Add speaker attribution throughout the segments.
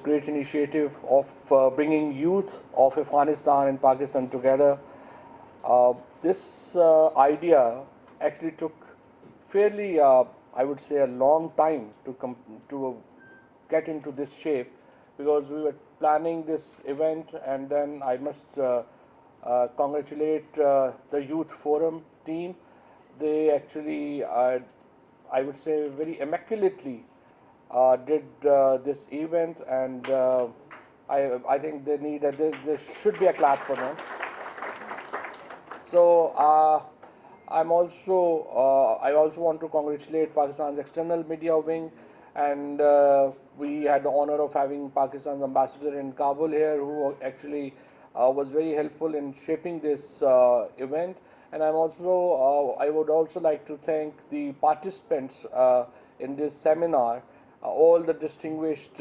Speaker 1: great initiative of bringing youth of Afghanistan and Pakistan together. This idea actually took fairly, I would say, a long time to get into this shape, because we were planning this event, and then I must congratulate the Youth Forum team. They actually, I would say, very immaculately did this event, and I think there should be a clap for them. So I also want to congratulate Pakistan's external media wing, and we had the honor of having Pakistan's ambassador in Kabul here, who actually was very helpful in shaping this event. And I would also like to thank the participants in this seminar, all the distinguished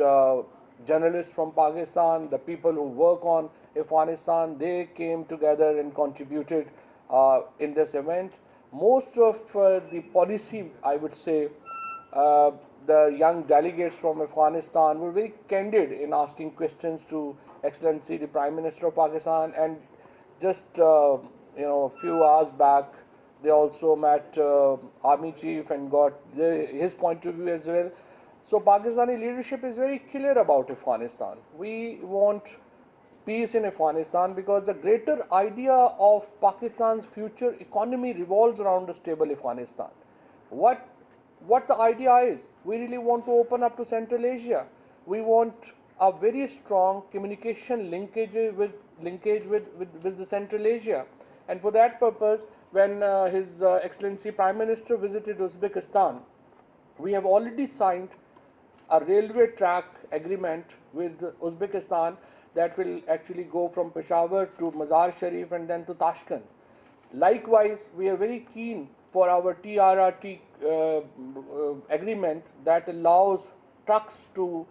Speaker 1: journalists from Pakistan, the people who work on Afghanistan. They came together and contributed in this event. Most of the policy, I would say, the young delegates from Afghanistan were very candid in asking questions to Excellency the Prime Minister of Pakistan, and just a few hours back they also met Army Chief and got his point of view as well. So Pakistani leadership is very clear about Afghanistan. We want peace in Afghanistan because the greater idea of Pakistan's future economy revolves around a stable Afghanistan. What the idea is, we really want to open up to Central Asia. We want a very strong communication linkage with the Central Asia. And for that purpose, when His Excellency Prime Minister visited Uzbekistan, we have already signed a railway track agreement with Uzbekistan that will actually go from Peshawar to Mazar Sharif and then to Tashkent. Likewise, we are very keen for our TRRT agreement that allows trucks to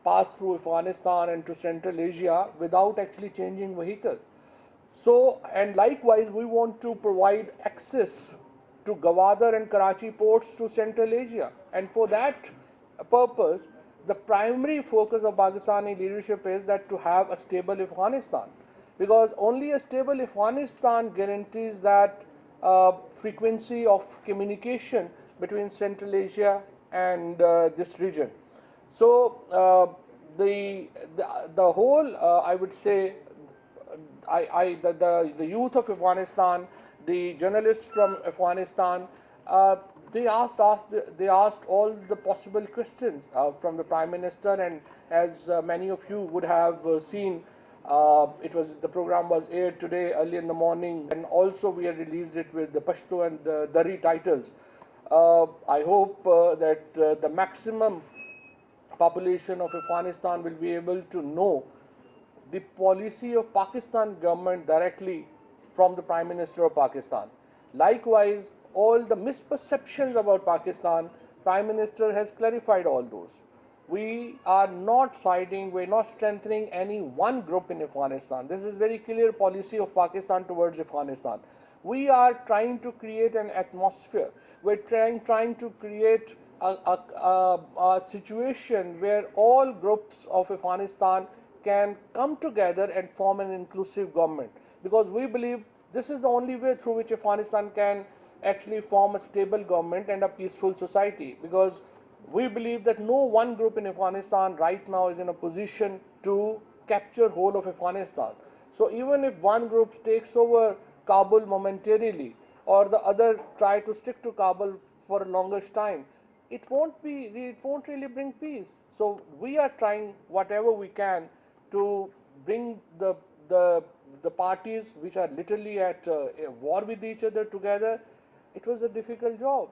Speaker 1: pass through Afghanistan and to Central Asia without actually changing vehicle. So, and likewise, we want to provide access to Gwadar and Karachi ports to Central Asia. And for that purpose, the primary focus of Pakistani leadership is that to have a stable Afghanistan, because only a stable Afghanistan guarantees that frequency of communication between Central Asia and this region. So the whole, I would say, the youth of Afghanistan, the journalists from Afghanistan, they asked all the possible questions from the Prime Minister, and as many of you would have seen, the program was aired today early in the morning, and also we had released it with the Pashto and Dari titles. I hope that the maximum population of Afghanistan will be able to know the policy of Pakistan government directly from the Prime Minister of Pakistan. Likewise, all the misperceptions about Pakistan, Prime Minister has clarified all those. We are not siding, we're not strengthening any one group in Afghanistan. This is very clear policy of Pakistan towards Afghanistan. We are trying to create an atmosphere. We're trying to create a situation where all groups of Afghanistan can come together and form an inclusive government, because we believe this is the only way through which Afghanistan can actually form a stable government and a peaceful society, because we believe that no one group in Afghanistan right now is in a position to capture whole of Afghanistan. So even if one group takes over Kabul momentarily, or the other try to stick to Kabul for a longest time, it won't really bring peace. So we are trying whatever we can to bring the parties which are literally at war with each other together. It was a difficult job.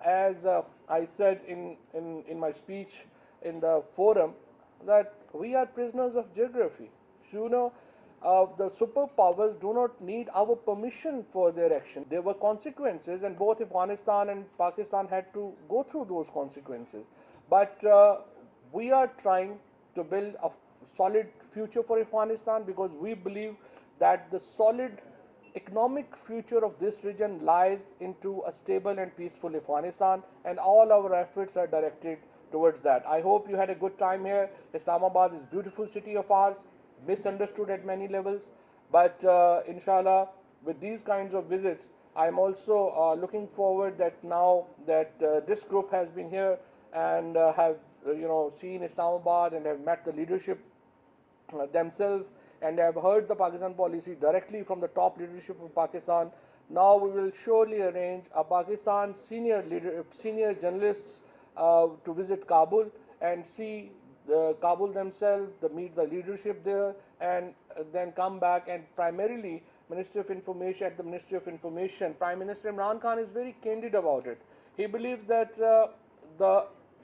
Speaker 1: As I said in my speech in the forum, that we are prisoners of geography. The superpowers do not need our permission for their action. There were consequences, and both Afghanistan and Pakistan had to go through those consequences. But we are trying to build a solid future for Afghanistan, because we believe that the solid economic future of this region lies into a stable and peaceful Afghanistan, and all our efforts are directed towards that. I hope you had a good time here. Islamabad is a beautiful city of ours, misunderstood at many levels, but inshallah, with these kinds of visits, I am also looking forward that now that this group has been here and have seen Islamabad and have met the leadership themselves and have heard the Pakistan policy directly from the top leadership of Pakistan. Now we will surely arrange a Pakistan senior journalists to visit Kabul and see the Kabul themselves, meet the leadership there, and then come back and primarily Ministry of Information at the Ministry of Information. Prime Minister Imran Khan is very candid about it. He believes that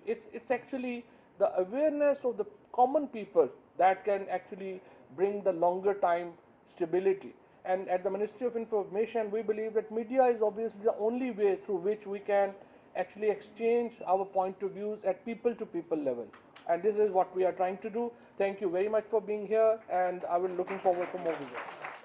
Speaker 1: it's actually the awareness of the common people that can actually bring the longer time stability. And at the Ministry of Information, we believe that media is obviously the only way through which we can actually exchange our point of views at people to people level. And this is what we are trying to do. Thank you very much for being here, and I will looking forward for more visits.